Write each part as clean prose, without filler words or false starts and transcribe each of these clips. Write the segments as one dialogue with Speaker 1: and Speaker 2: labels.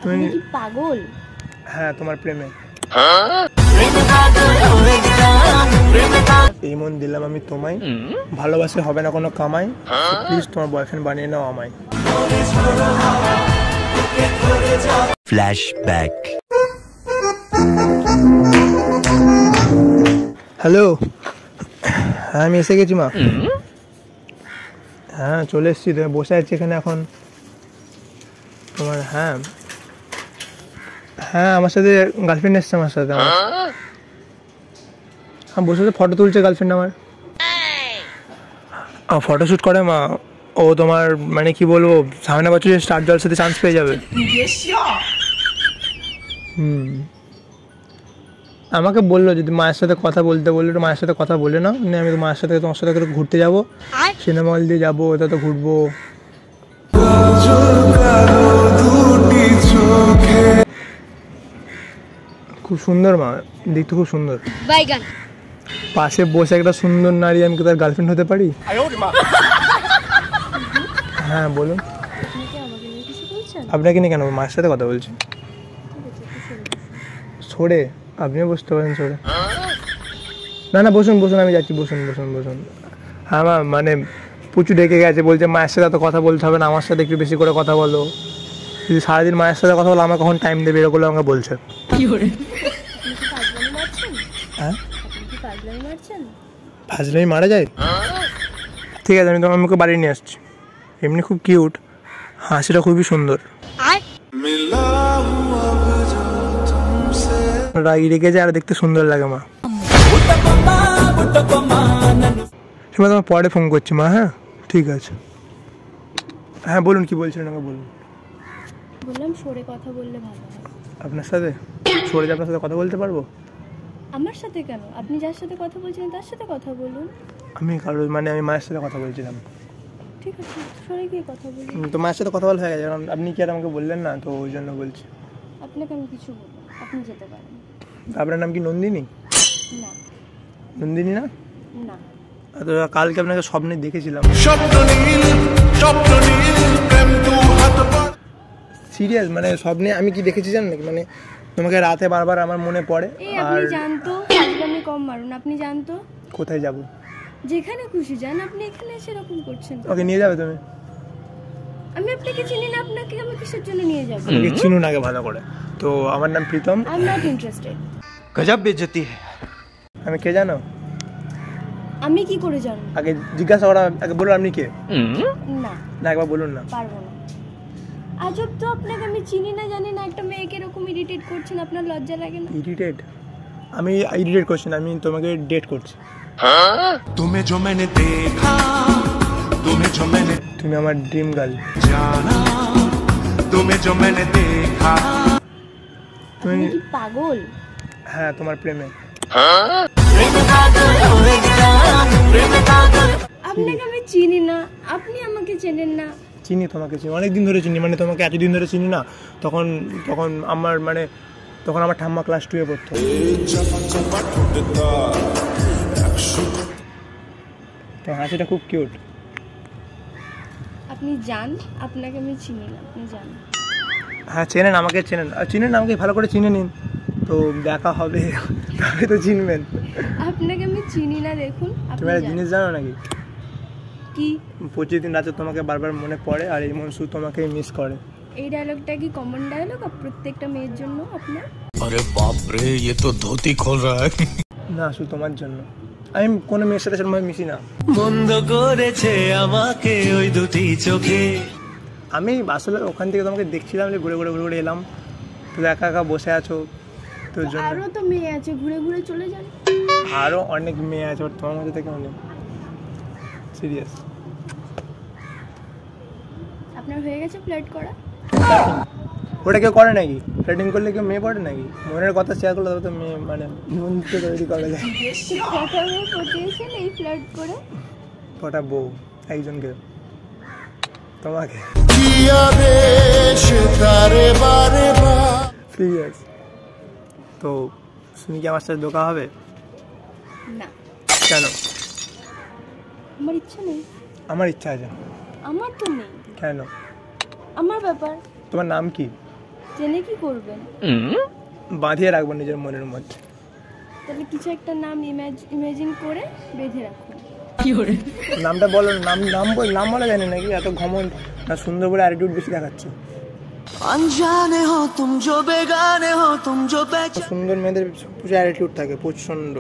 Speaker 1: তুমি কি পাগল? হ্যাঁ, তোমার প্রেমে। এই মন দিলাম আমি তোমায়, ভালোবাসে হবে না কোনো কামাই, প্লিজ তোমার বয়ফ্রেন্ড বানিয়ে নাও আমায়। ফ্ল্যাশব্যাক। হ্যালো, হ্যাঁ আমি এসে গেছি মা। হ্যাঁ চলে এসেছি, তুমি বসে আছি এখানে এখন তোমার। হ্যাঁ হ্যাঁ আমার সাথে গার্লফ্রেন্ড এসছে আমার সাথে। হ্যাঁ বসে বসে ফটো তুলছে গার্লফ্রেন্ড আমার। ফটোশ্যুট করে মা ও। তোমার মানে কি বলবো, সামনে বছর স্টার জলসাতে চান্স পেয়ে যাবে। আমাকে বললো যদি মায়ের সাথে কথা বলতে, বললো একটু মায়ের সাথে কথা বলে নাও, আমি তো মায়ের সাথে তোমার সাথে একটু ঘুরতে যাবো, সিনেমা হল দিয়ে যাবো, ওটা তো ঘুরবো। খুব সুন্দর মা, দেখতে খুব সুন্দর। পাশে বসে একটা সুন্দর নারী, আমি কি তার গার্লফ্রেন্ড হতে পারি? হ্যাঁ বলুন। আপনাকে নিয়ে কেন? মায়ের সাথে কথা বলছি। সরে আপনিও বসতে পারেন, সরে। না না বসুন বসুন, আমি যাচ্ছি, বসুন বসুন বসুন। হ্যাঁ মা মানে প্রচুর ডেকে গেছে, বলছে মায়ের সাথে এত কথা বলতে হবে না, আমার সাথে একটু বেশি করে কথা বলো। যদি সারাদিন মায়ের সাথে কথা বলো, আমার কখন টাইম দেবে, এরকম আমাকে বলছে। হ্যাঁ ফাজলামি মারা যায়? ঠিক আছে, আমি তোমার আমাকে বাড়ি নিয়ে আসছি। এমনি খুব কিউট, হাসিটা খুবই সুন্দর। রাগি রেগে যায় আর দেখতে সুন্দর লাগে মা। তোমার পরে ফোন করছি মা। হ্যাঁ ঠিক আছে। হ্যাঁ বলুন, কি বলছিলেন আমাকে বলুন।
Speaker 2: বললাম সরে কথা বললে ভালো হয়।
Speaker 1: আপনার সাথে সরে যে আপনার সাথে কথা বলতে পারবো?
Speaker 2: আমার সাথে কেন? আপনি যার সাথে কথা বলছেন তার সাথে কথা বলুন।
Speaker 1: আমি কারো মানে আমি মায়ের সাথে কথা বলছিলাম।
Speaker 2: ঠিক আছে, সরে গিয়ে কথা বলুন।
Speaker 1: তো মায়ের সাথে কথা বলা হয়ে গেছে, কারণ আপনি কি আর আমাকে বললেন না, তো ওই জন্য বলছি।
Speaker 2: আপনাকে আমি কিছু বলবো, আপনি যেতে পারেন।
Speaker 1: আপনার নাম কি নন্দিনী?
Speaker 2: না।
Speaker 1: নন্দিনী না?
Speaker 2: না।
Speaker 1: তো কালকে আপনাকে স্বপ্নে দেখেছিলাম। সিরিয়াস মানে স্বপ্নে আমি কি দেখেছি জানেন নাকি? মানে তোমাকে রাতে বারবার আমার মনে পড়ে।
Speaker 2: আপনি জানতো আপনি কম মারুন, আপনি জানতো।
Speaker 1: কোথায় যাব?
Speaker 2: যেখানে খুশি যান, আপনি এখানে এসে এরকম করছেন।
Speaker 1: ওকে নিয়ে যাবে তুমি?
Speaker 2: আমি আপনাকে চিনি না, আপনাকে আমি কিসের জন্য নিয়ে যাব?
Speaker 1: আমাকে চিনুন আগে ভালো করে। তো আমার নাম Pritam.
Speaker 2: I am not interested.
Speaker 1: গজব বেইজ্জতি है। আমি কে জানো?
Speaker 2: আমি কি করে জানব?
Speaker 1: আগে জিজ্ঞাসা করা, আগে বলুন আপনি কে?
Speaker 2: না
Speaker 1: না একবার বলুন না।
Speaker 2: পারবো না। আজব তো, আপনাকে আমি চিনি না জানি না, একটা মেয়েকে এরকম ইরিটেট করছেন, আপনার লজ্জা লাগে না?
Speaker 1: ইরিটেট? আমি ইরিটেট করছি না, আমি তোমাকে ডেট করছি।
Speaker 3: तुम्हें जो मैंने देखा, तुम्हें जो मैंने,
Speaker 1: তুমি আমার ড্রিম গার্ল।
Speaker 3: जाना तुम्हें जो मैंने देखा।
Speaker 2: তুমি কি পাগল?
Speaker 1: হ্যাঁ তোমার প্রেমে।
Speaker 2: আপনাকে আমি চিনি না, আপনি আমাকে চেনেন না।
Speaker 1: চিনি, তোমাকে চিনি, অনেকদিন ধরে চিনি, মানে তোমাকে এতদিন ধরে চিনি না। তখন তখন আমার মানে তখন আমার ঠাম্মা ক্লাস 2 এ পড়তো। তো হাসিটা খুব কিউট।
Speaker 2: আপনি জান, আপনাকে আমি চিনি না, আপনি জান।
Speaker 1: হ্যাঁ চেনেন, আমাকে চেনেন, চিনেন আমাকে ভালো করে চিনে নিন, তো দেখা হবে তবে তো চিনবেন।
Speaker 2: আপনাকে আমি চিনি না, দেখুন।
Speaker 1: তুমি একটা জিনিস জানো নাকি?
Speaker 2: কি?
Speaker 1: প্রতিদিন রাতে তোমাকে বারবার মনে পড়ে আর এই মন শুধু তোমাকেই মিস করে।
Speaker 2: এই ডায়লগটা কি কমন ডায়লগ প্রত্যেকটা মেয়ের জন্য আপনার?
Speaker 3: अरे बाप रे, ये तो धोती खोल रहा है।
Speaker 1: না শুধু তোমার জন্য। আমি কোনো মেয়ের সাথে সেরকম মিশি না।
Speaker 3: বন্ধ করেছে আমাকে ওই দুটি চোখে।
Speaker 1: আমি আসলে ওখান থেকে তোমাকে দেখছিলাম, ঘুরে ঘুরে ঘুরে ঘুরে এলাম, তো একা একা বসে আছো, তোর জন্য।
Speaker 2: আরো তো মেয়ে আছে, ঘুরে ঘুরে চলে যান।
Speaker 1: আরো অনেক মেয়ে আছে, তোমার মধ্যে থেকে অনেক সিরিয়াস।
Speaker 2: আপনার হয়ে গেছে ফ্লার্ট করা?
Speaker 1: ওটা কেউ করে নাকি? ফ্লার্টিং করলে কেউ মেয়ে পড়ে নাকি? মনের কথা শেয়ার করলে তবে তো মেয়ে মানে জীবন দিতে তৈরি করা যায়।
Speaker 2: কথা মেয়ে পটিয়েছেন এই ফ্লার্ট করে?
Speaker 1: পটাবো একজনকে, তোমাকে। সিরিয়াস? তো তুমি কি আমার সাথে দেখা হবে?
Speaker 2: না।
Speaker 1: কেন?
Speaker 2: আমার ইচ্ছা নেই।
Speaker 1: আমার ইচ্ছা আছে।
Speaker 2: আমার তো নেই।
Speaker 1: কেন?
Speaker 2: আমার ব্যাপার।
Speaker 1: তোমার নাম কি?
Speaker 2: জেনে কি করবেন?
Speaker 1: বাঁধিয়ে রাখবো নিজের মনের মধ্যে।
Speaker 2: তাহলে কিছু একটা নাম ইমাজিন করে বেঁধে রাখুন।
Speaker 1: নামটা বলো, নাম বলা জানি নাকি? এত ঘমন্ড না, সুন্দর বলে অ্যাটিটিউড বেশি দেখাচ্ছ।
Speaker 4: अनजाने हो तुम जो बेगाने हो तुम जो
Speaker 1: সুন্দর মেয়েদের প্রচুর অ্যাটিটিউড থাকে, প্রচন্ড।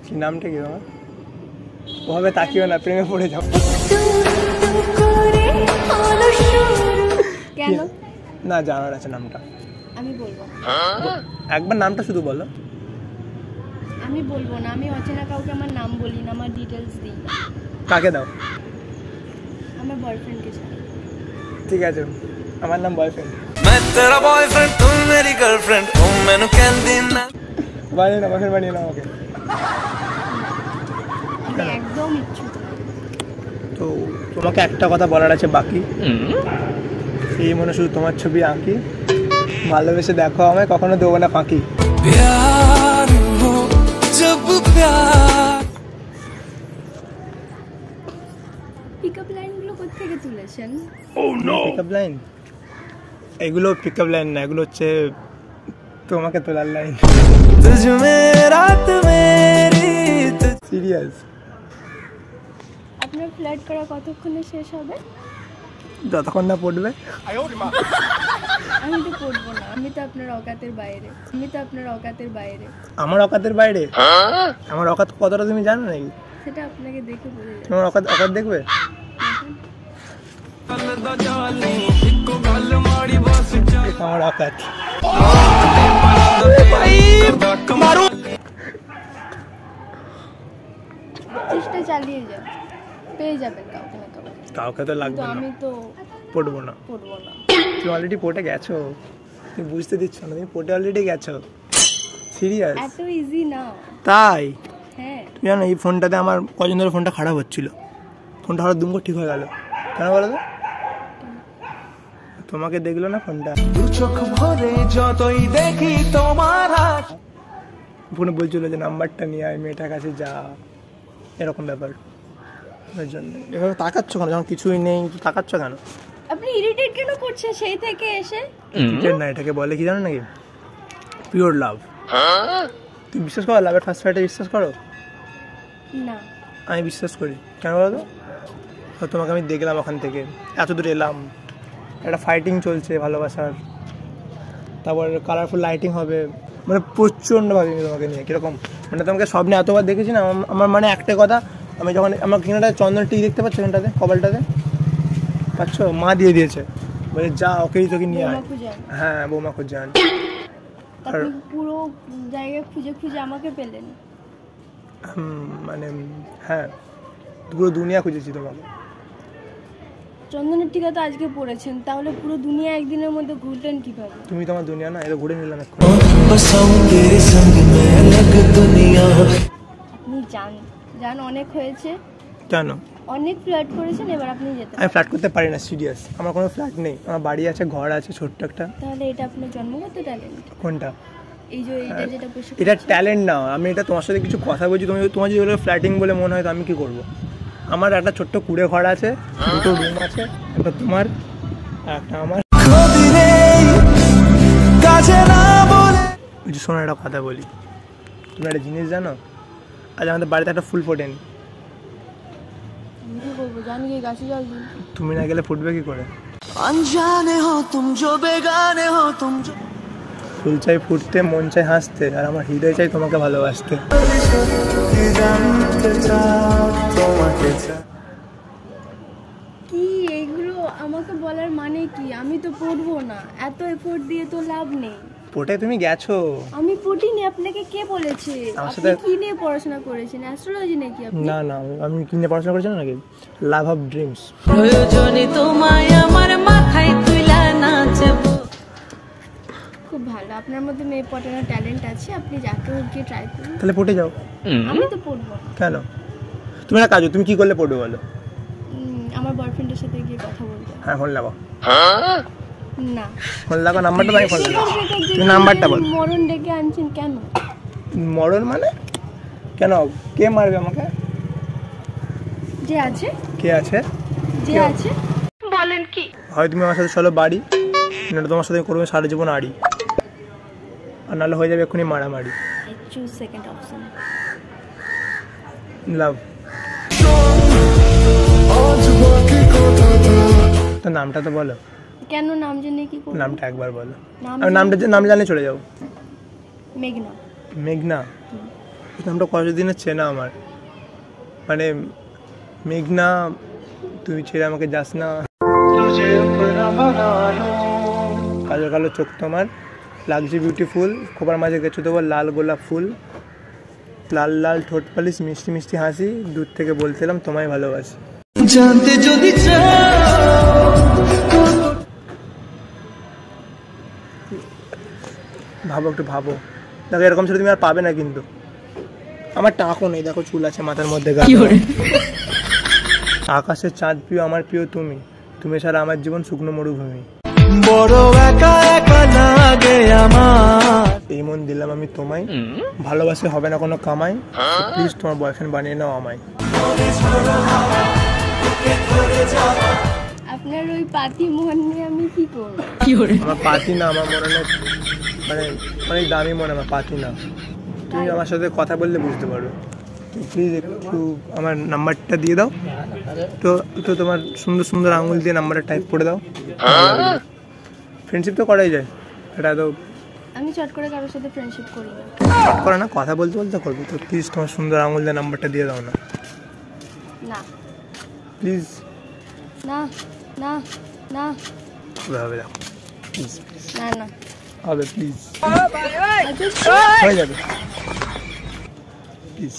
Speaker 1: কি নামটা কি বাবা? ওভাবে তাকিও না, প্রেমে পড়ে যাও।
Speaker 2: কেন?
Speaker 1: না, জানার আছে নামটা।
Speaker 2: আমি বলবো না।
Speaker 1: একবার নামটা শুধু বলো।
Speaker 2: আমি বলবো না, আমি অচেনা কাউকে আমার নাম বলি না, আমার ডিটেলস দিই না।
Speaker 1: কাকে দাও?
Speaker 2: আমার বয়ফ্রেন্ডকে ছাড়া।
Speaker 1: ঠিক আছে, আমার নাম বয়ফ্রেন্ড।
Speaker 4: मैं तेरा बॉयफ्रेंड तुम मेरी गर्लफ्रेंड तुम मैनू कहंदी ना
Speaker 1: বানিয়ে না, বয়ফ্রেন্ড বানিয়ে না আমাকে।
Speaker 2: আমি একদম ইচ্ছুক না।
Speaker 1: তো তোমাকে একটা কথা বলার আছে বাকি। এই মনে শুধু তোমার ছবি আঁকি, ভালোবেসে দেখো আমায়, কখনো দেবো না ফাঁকি।
Speaker 4: प्यार हो जब प्यार
Speaker 2: পিকআপ লাইনগুলো কোত্থেকে তুলেছেন?
Speaker 1: Pickup line? এগুলো পিকআপ লাইন না, এগুলো হচ্ছে তোমাকে তোলার লাইন।
Speaker 4: तुझ में रात मेरी
Speaker 1: সিরিয়াস।
Speaker 2: আপনার ফ্ল্যাট করা কতক্ষণে শেষ হবে?
Speaker 1: যতক্ষণ না পড়বে।
Speaker 2: আমি তো পড়বো না, আমি তো আপনার অকাতের বাইরে।
Speaker 1: আমার অকাতের বাইরে? আমার অকাত কতটা তুমি জানো নাকি?
Speaker 2: সেটা আপনাকে দেখে বোঝা যাবে।
Speaker 1: তোমার অকাত দেখবে? আমার অকাত।
Speaker 2: চেষ্টা চালিয়ে যাও, পেয়ে যাবেন কাউকে না কাউকে।
Speaker 1: কাউকে তো
Speaker 2: কিন্তু
Speaker 1: লাগবে না,
Speaker 2: আমি তো
Speaker 1: পড়বো না।
Speaker 2: পড়বো না।
Speaker 1: তুমি অলরেডি পড়ে গেছো, তুমি বুঝতে দিচ্ছ না, তুমি পড়ে অলরেডি গেছো। সিরিয়াস?
Speaker 2: এত ইজি না।
Speaker 1: তাই?
Speaker 2: হ্যাঁ।
Speaker 1: তুমি জানো এই ফোনটাতে আমার কদিন ধরে ফোনটা খারাপ হচ্ছিল, ফোনটা হঠাৎ দুম করে ঠিক হয়ে গেল। কেন বলো তো? তোমাকে দেখলো না ফোনটা,
Speaker 4: দু চোখ ভরে যতই দেখি তোমার হাত
Speaker 1: ফোনে বলছিল যে নাম্বারটা নিয়ে আয়, মেয়েটার কাছে যা, এরকম ব্যাপার। ওই জন্য এভাবে তাকাচ্ছ কেন? যখন কিছুই নেই তাকাচ্ছ কেন?
Speaker 2: আপনি ইরিটেট কেন করছেন সেই থেকে এসে?
Speaker 1: ক্রিকেট না, এটাকে বলে কি জানো নাকি? পিওর লাভ। তুমি বিশ্বাস করো লাভের ফার্স্ট ফাইটে? বিশ্বাস করো?
Speaker 2: না।
Speaker 1: আমি বিশ্বাস করি। কেন বলো তো? তো তোমাকে আমি দেখলাম, ওখান থেকে এত দূর এলাম, একটা ফাইটিং চলছে ভালোবাসার, তারপর কালারফুল লাইটিং হবে, মানে প্রচণ্ড ভাবি তোমাকে নিয়ে। কীরকম মানে তোমাকে স্বপ্নে এতবার দেখেছি না, আমার মানে একটা কথা, আমি যখন আমার কিনাটা চন্দন টি দেখতে পাচ্ছ এখানটাতে, কপালটাতে পাচ্ছ, মা দিয়ে দিয়েছে, বলে যা ওকেই তোকে নিয়ে আয়।
Speaker 2: বৌমা খুঁজে আন।
Speaker 1: হ্যাঁ, বৌমা খুঁজে আন।
Speaker 2: আপনি পুরো জায়গায় খুঁজে খুঁজে আমাকে পেলেন?
Speaker 1: মানে হ্যাঁ, পুরো দুনিয়া খুঁজেছি তোমাকে।
Speaker 2: চন্দনের টিকা তো আজকে পড়েছেন, তাহলে পুরো দুনিয়া একদিনের মধ্যে ঘুরলেন কিভাবে?
Speaker 1: তুমি তোমার দুনিয়া না, এটা ঘুরে নিলাম এখন।
Speaker 4: बसाऊं तेरे संग में अलग दुनिया
Speaker 2: আপনি যান অনেক হয়েছে,
Speaker 1: কেন?
Speaker 2: অনেক ফ্লার্ট করেছেন, এবার আপনি যেতে
Speaker 1: আমি ফ্ল্যাট করতে পারি না, সিরিয়াস। আমার কোনো ফ্ল্যাট নেই, আমার বাড়ি আছে, ঘর আছে ছোট্ট একটা।
Speaker 2: তাহলে এটা আপনার জন্মগত ট্যালেন্ট?
Speaker 1: কোনটা?
Speaker 2: এই যে এটা যেটা বসে
Speaker 1: এটা ট্যালেন্ট না, আমি এটা তোমার সাথে কিছু কথা বলছি, তোমার যদি ওগুলো ফ্ল্যাটিং বলে মনে হয় তো আমি কী করবো? আমার একটা ছোট্ট কুড়ে ঘর আছে, দুটো রুম আছে, একটা তোমার আর একটা আমার।
Speaker 4: কাছে না বলে
Speaker 1: ওই যে শোনো একটা কথা বলি, তুমি একটা জিনিস জানো, আজ আমাদের বাড়িতে একটা ফুল ফোটেনি।
Speaker 2: আমি কি করবো? জানি কি গাছে জল দিন।
Speaker 1: তুমি না গেলে ফুটবে কি করে?
Speaker 4: अनजाने हो तुम जो बेगाने हो तुम जो
Speaker 1: ফুল চাই ফুটতে, মন চাই হাসতে, আর আমার হৃদয় চাই তোমাকে ভালোবাসতে।
Speaker 2: কি এইগুলো আমাকে বলার মানে কি? আমি তো পড়বো না, এত এফোর্ট দিয়ে তো লাভ নেই।
Speaker 1: পড়ে তুমি গেছো।
Speaker 2: আমি পড়িনি, আপনাকে কে বলেছে?
Speaker 1: আমার
Speaker 2: আপনি
Speaker 1: সাথে-
Speaker 2: কি নিয়ে পড়াশোনা করেছেন? অ্যাস্ট্রোলজি নাকি আপনি?
Speaker 1: না না, আমি কিনে পড়াশোনা করেছি না নাকি, লাভ অফ ড্রিমস।
Speaker 5: প্রয়োজনে তোমায় আমার মাথায় তুইলা নাচবো।
Speaker 2: খুব ভালো, আপনার মধ্যে মেয়ে পটানোর ট্যালেন্ট আছে, আপনি যাকে হোক গিয়ে ট্রাই করুন।
Speaker 1: তাহলে পড়ে যাও।
Speaker 2: আমি তো পড়বো না।
Speaker 1: কেন? তুমি একটা কাজ, তুমি কি করলে পড়বে বলো?
Speaker 2: আমার বয়ফ্রেন্ডের সাথে গিয়ে কথা বলতে।
Speaker 1: হ্যাঁ, ফোন লাগাও।
Speaker 2: না,
Speaker 1: ফোন লাগাও, নাম্বারটা তাই ফোন লাগাও।
Speaker 2: বেকার বেকার যে
Speaker 1: তুমি নাম্বারটা বল।
Speaker 2: মরণ ডেকে আনছেন কেন?
Speaker 1: মরণ মানে? কেন? কে মারবে আমাকে?
Speaker 2: যে আছে,
Speaker 1: কে আছে?
Speaker 2: যে আছে।
Speaker 5: বলেন কি?
Speaker 1: হয় তুমি আমার সাথে চলো বাড়ি, নাহলে তোমার সাথে করবে সারা জীবন আড়ি, আর নাহলে হয়ে যাবে এক্ষুনি মারামারি।
Speaker 2: I choose second option.
Speaker 1: লাভ। তো নামটা তো বলো।
Speaker 2: কেন নাম জেনে কি করব?
Speaker 1: নামটা একবার বলো।
Speaker 2: নাম
Speaker 1: আমি নাম জানলে চলে যাবো।
Speaker 2: মেঘনা।
Speaker 1: মেঘনা, এই নামটা কতদিনের চেনা আমার, মানে মেঘনা তুই ছেড়ে আমাকে যাস না, কালো কালো চোখ তোমার লাগছে বিউটিফুল, খোপার মাঝে গেছো তোমার লাল গোলাপ ফুল, লাল লাল ঠোঁট পালিশ, মিষ্টি মিষ্টি হাসি, দূর থেকে বলছিলাম তোমায় ভালোবাসি।
Speaker 5: জানতে যদি
Speaker 1: ভাবো একটু ভাবো, দেখো এরকম ছেলে তুমি আর পাবে না কিন্তু। আমার টাকও নেই, দেখো চুল আছে মাথার মধ্যে, আকাশের চাঁদ প্রিয় আমার প্রিয় তুমি, তুমি ছাড়া আমার জীবন শুকনো মরুভূমি,
Speaker 4: বড় একা একা লাগে আমার।
Speaker 1: এই মন দিলাম আমি তোমায়, ভালোবাসে হবে না কোনো কামাই, প্লিজ তোমার বয়ফ্রেন্ড বানিয়ে নাও আমায়।
Speaker 2: আপনার ওই পাতি মন নিয়ে আমি কি করব?
Speaker 1: আমার পাতি না, আমার মনে হয় মানে অনেক দামি মনে, আমার পাতি না। তুমি আমার সাথে কথা বললে বুঝতে পারো। প্লিজ একটু আমার নাম্বারটা দিয়ে দাও, তো একটু তোমার সুন্দর সুন্দর আঙুল দিয়ে নাম্বারটা টাইপ করে দাও। ফ্রেন্ডশিপ তো করাই যায়, এটা তো
Speaker 2: আমি চট করে কারোর সাথে ফ্রেন্ডশিপ করি না।
Speaker 1: শর্ট করে না, কথা বলতে বলতে করবি তো। প্লিজ তোমার সুন্দর আঙুল দিয়ে নাম্বারটা দিয়ে দাও না
Speaker 2: না
Speaker 1: প্লিজ।
Speaker 2: না না না
Speaker 1: হবে দেখো প্লিজ,
Speaker 2: না না
Speaker 1: হবে প্লিজ,
Speaker 2: আচ্ছা,
Speaker 1: হয়ে যাবে প্লিজ।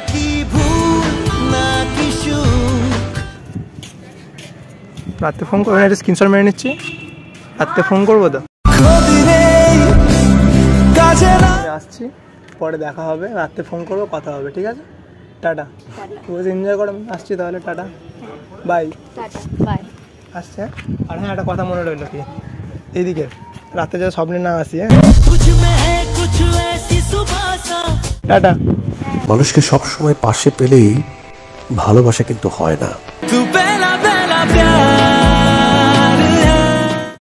Speaker 4: কি ভুল না কি সুখ,
Speaker 1: রাত্রে ফোন করবো না, এটা স্ক্রিনশট মেরে নিচ্ছি, রাত্রে ফোন করবো তো।
Speaker 4: ক্ষতি নেই কাজে না।
Speaker 1: আমি আসছি, পরে দেখা হবে, রাত্রে ফোন করবো, কথা হবে, ঠিক আছে? টাটা, বসে এনজয় করো, আমি আসছি তাহলে, টাটা বাই।
Speaker 2: Tata bye.
Speaker 1: আসছে, আর হ্যাঁ একটা কথা মনে রইলো কি, এইদিকে রাতে যা স্বপ্নে না আসি, হ্যাঁ টাটা।
Speaker 6: মানুষকে সবসময় পাশে পেলেই ভালোবাসা কিন্তু হয় না।
Speaker 4: তু বেলা বেলা প্যার